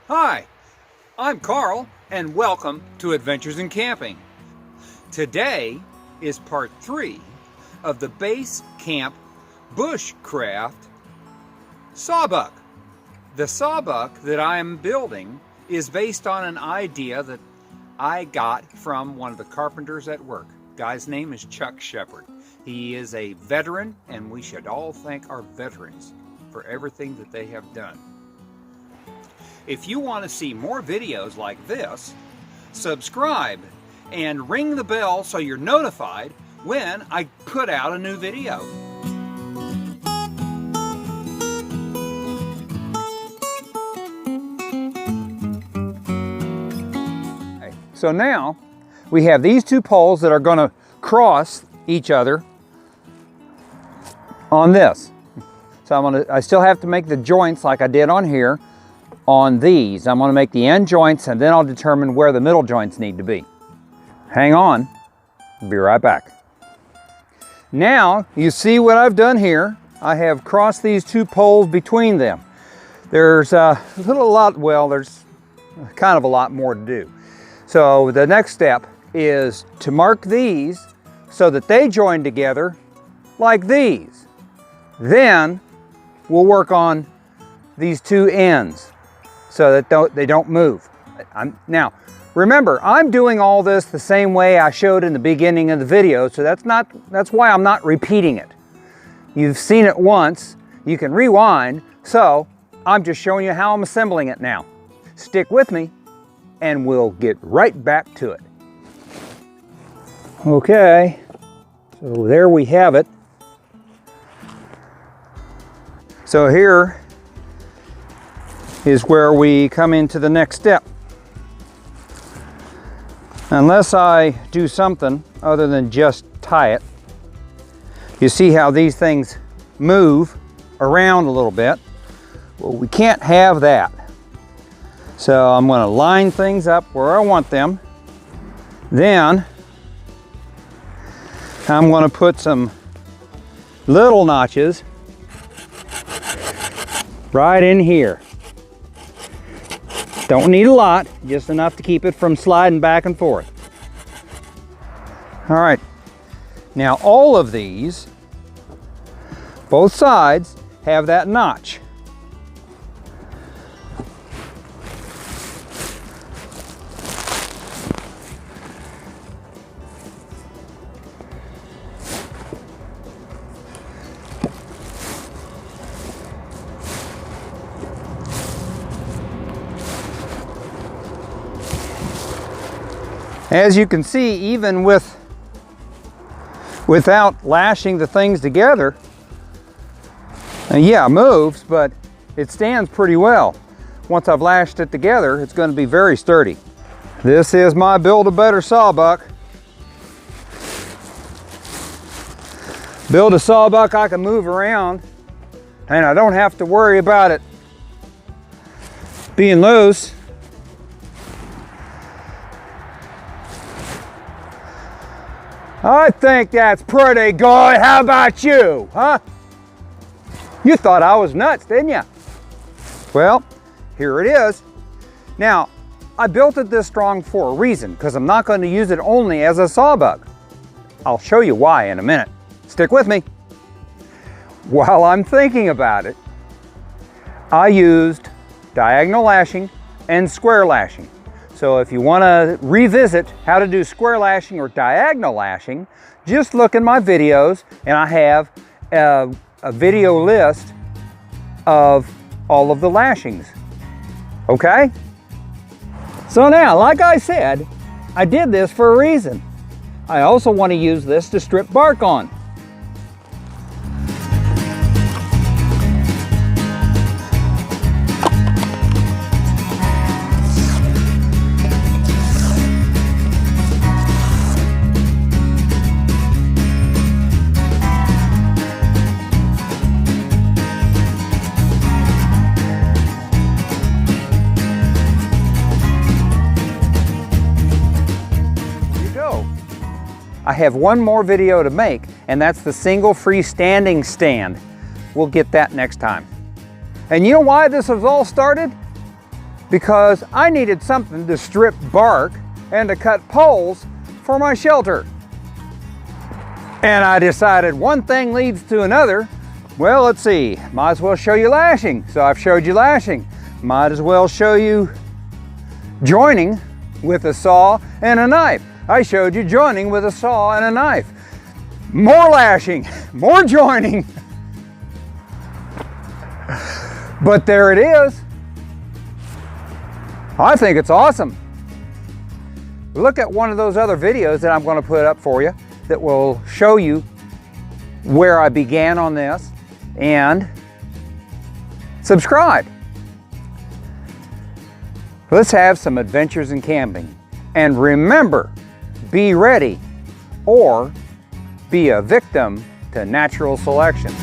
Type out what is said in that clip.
Hi, I'm Carl and welcome to Adventures in Camping. Today is part 3 of the Basecamp bushcraft sawbuck. The sawbuck that I am building is based on an idea that I got from one of the carpenters at work. Guy's name is Chuck Shepard. He is a veteran, and we should all thank our veterans for everything that they have done. If you want to see more videos like this, subscribe and ring the bell so you're notified when I put out a new video. So now we have these two poles that are going to cross each other on this. So I still have to make the joints like I did on here on these. I'm going to make the end joints and then I'll determine where the middle joints need to be. Hang on, I'll be right back. Now you see what I've done here. I have crossed these two poles between them. There's there's kind of a lot more to do. So the next step is to mark these so that they join together like these. Then we'll work on these two ends so that they don't move. Now, remember, I'm doing all this the same way I showed in the beginning of the video, so that's why I'm not repeating it. You've seen it once, you can rewind, so I'm just showing you how I'm assembling it now. Stick with me and we'll get right back to it. Okay, so there we have it. So here is where we come into the next step. Unless I do something other than just tie it, you see how these things move around a little bit. Well, we can't have that. So I'm going to line things up where I want them. Then I'm going to put some little notches right in here. Don't need a lot, just enough to keep it from sliding back and forth. All right, now all of these, both sides, have that notch. As you can see, even without lashing the things together, yeah, it moves, but it stands pretty well. Once I've lashed it together, it's going to be very sturdy. This is my Build-A-Better sawbuck. Build a sawbuck I can move around, and I don't have to worry about it being loose. I think that's pretty good. How about you, huh? You thought I was nuts, didn't you? Well, here it is. Now, I built it this strong for a reason, because I'm not going to use it only as a sawbuck. I'll show you why in a minute. Stick with me. While I'm thinking about it, I used diagonal lashing and square lashing. So if you want to revisit how to do square lashing or diagonal lashing, just look in my videos, and I have a video list of all of the lashings. Okay? So now, like I said, I did this for a reason. I also want to use this to strip bark on. I have one more video to make, and that's the single freestanding stand. We'll get that next time. And you know why this was all started? because I needed something to strip bark and to cut poles for my shelter. And I decided one thing leads to another. Well, let's see, might as well show you lashing. So I've showed you lashing. Might as well show you joining with a saw and a knife. I showed you joining with a saw and a knife. More lashing, more joining. But there it is. I think it's awesome. Look at one of those other videos that I'm going to put up for you that will show you where I began on this, and subscribe. Let's have some adventures in camping. And remember, be ready or be a victim to natural selection.